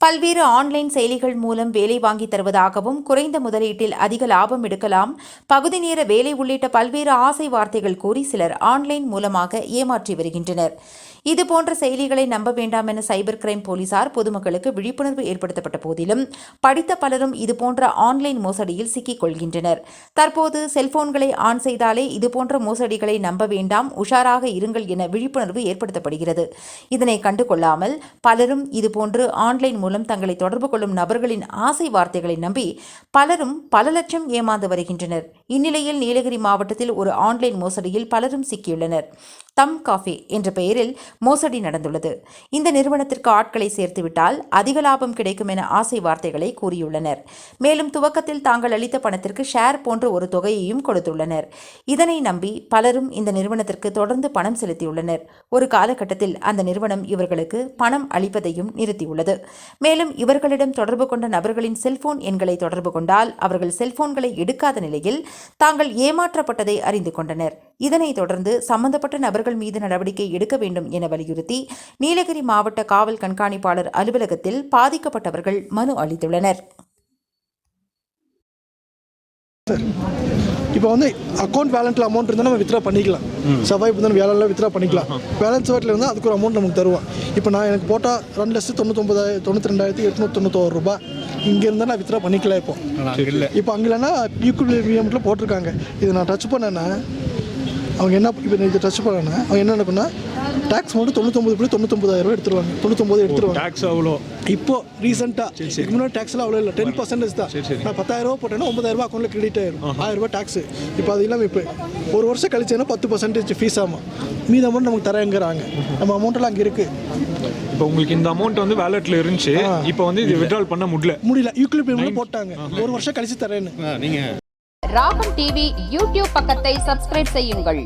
பல்வேறு ஆன்லைன் செயலிகள் மூலம் வேலை வாங்கி தருவதாகவும் குறைந்த முதலீட்டில் அதிக லாபம் எடுக்கலாம், பகுதி நேர வேலை உள்ளிட்ட பல்வேறு ஆசை வார்த்தைகள் கூறி சிலர் ஆன்லைன் மூலமாக ஏமாற்றி வருகின்றனர். இதுபோன்ற செயலிகளை நம்ப வேண்டாம் என சைபர் கிரைம் போலீசார் பொதுமக்களுக்கு விழிப்புணர்வு ஏற்படுத்தப்பட்ட போதிலும் படித்த பலரும் இதுபோன்ற ஆன்லைன் மோசடியில் சிக்கிக் கொள்கின்றனர். தற்போது செல்போன்களை ஆன் செய்தாலே இதுபோன்ற மோசடிகளை நம்ப வேண்டாம், உஷாராக இருங்கள் என விழிப்புணர்வு ஏற்படுத்தப்படுகிறது. இதனை கண்டுகொள்ளாமல் பலரும் இதுபோன்று ஆன்லைன் மூலம் தங்களை தொடர்பு கொள்ளும் நபர்களின் ஆசை வார்த்தைகளை நம்பி பலரும் பல லட்சம் ஏமாந்து வருகின்றனர். இந்நிலையில் நீலகிரி மாவட்டத்தில் ஒரு ஆன்லைன் மோசடியில் பலரும் சிக்கியுள்ளனர். தம் காஃபே என்ற பெயரில் மோசடி நடந்துள்ளது. இந்த நிறுவனத்திற்கு ஆட்களை சேர்த்துவிட்டால் அதிக லாபம் கிடைக்கும் என ஆசை வார்த்தைகளை கூறியுள்ளனர். மேலும் துவக்கத்தில் தாங்கள் அளித்த பணத்திற்கு ஷேர் போன்ற ஒரு தொகையையும் கொடுத்துள்ளனர். இதனை நம்பி பலரும் இந்த நிறுவனத்திற்கு தொடர்ந்து பணம் செலுத்தியுள்ளனர். ஒரு காலகட்டத்தில் அந்த நிறுவனம் இவர்களுக்கு பணம் அளிப்பதையும் நிறுத்தியுள்ளது. மேலும் இவர்களிடம் தொடர்பு கொண்ட நபர்களின் செல்போன் எண்களை தொடர்பு கொண்டால் அவர்கள் செல்போன்களை எடுக்காத நிலையில் தாங்கள் ஏமாற்றப்பட்டதை அறிந்து கொண்டனர். இதனைத் தொடர்ந்து சம்பந்தப்பட்ட நபர்கள் மீது நடவடிக்கை எடுக்க வேண்டும் என வலியுறுத்தி நீலகிரி மாவட்ட காவல் கண்காணிப்பாளர் அலுவலகத்தில் பாதிக்கப்பட்டவர்கள் மனு அளித்துள்ளனர். இப்போ அக்கௌண்ட் பேலன்ஸில் அமௌண்ட் இருந்தால் நம்ம வித்ரா பண்ணிக்கலாம். செவ்வாய் புதன் வேலையில் வித்ரா பண்ணிக்கலாம். பேலன்ஸ் வாட்டில் இருந்தால் அதுக்கு ஒரு அமௌண்ட் நமக்கு தருவோம். இப்போ நான் எனக்கு போட்டால் 2,99,92,891 ரூபாய் இங்கே இருந்தால் நான் வித்ரா பண்ணிக்கலாம். இப்போ அங்கே இல்லைன்னா யூபிஎம்மில் போட்டிருக்காங்க. இதை நான் டச் பண்ணேன்னா அவங்க என்ன, இப்போ இதை டச் பண்ணேன்னா அவங்க என்ன பண்ணால் டேக்ஸ் மட்டும் 99,99,000 எடுத்துருவாங்க. 99 எடுத்துருவாங்க. டேக்ஸ் அவ்வளோ இப்போ ரீசெண்டாக முன்னாடி டேக்ஸ்லாம் அவ்வளோ இல்லை, 10% தான். நான் 10,000 போட்டேன்னா 9,000 அக்கௌண்ட்டில் கிரெடிட் ஆயிடும். 1,000 டேக்ஸ். இப்போ அது இல்லாமல் இப்போ ஒரு வருஷம் கழிச்சேன்னா 10% ஃபீஸ் ஆகும். மீத அமௌண்ட் நமக்கு தரேங்கிறாங்க. நம்ம அமௌண்ட்டெல்லாம் அங்கே இருக்குது. இப்போ உங்களுக்கு இந்த அமௌண்ட் வேலெட்டில் இருந்துச்சு, இப்போ இது வித்ட்ரால் பண்ண முடியல. யூபிஎம்மில் போட்டாங்க, ஒரு வருஷம் கழிச்சு தரேன்னு. ராகம் டிவி யூடியூப் பக்கத்தை சப்ஸ்கிரைப் செய்யுங்கள்.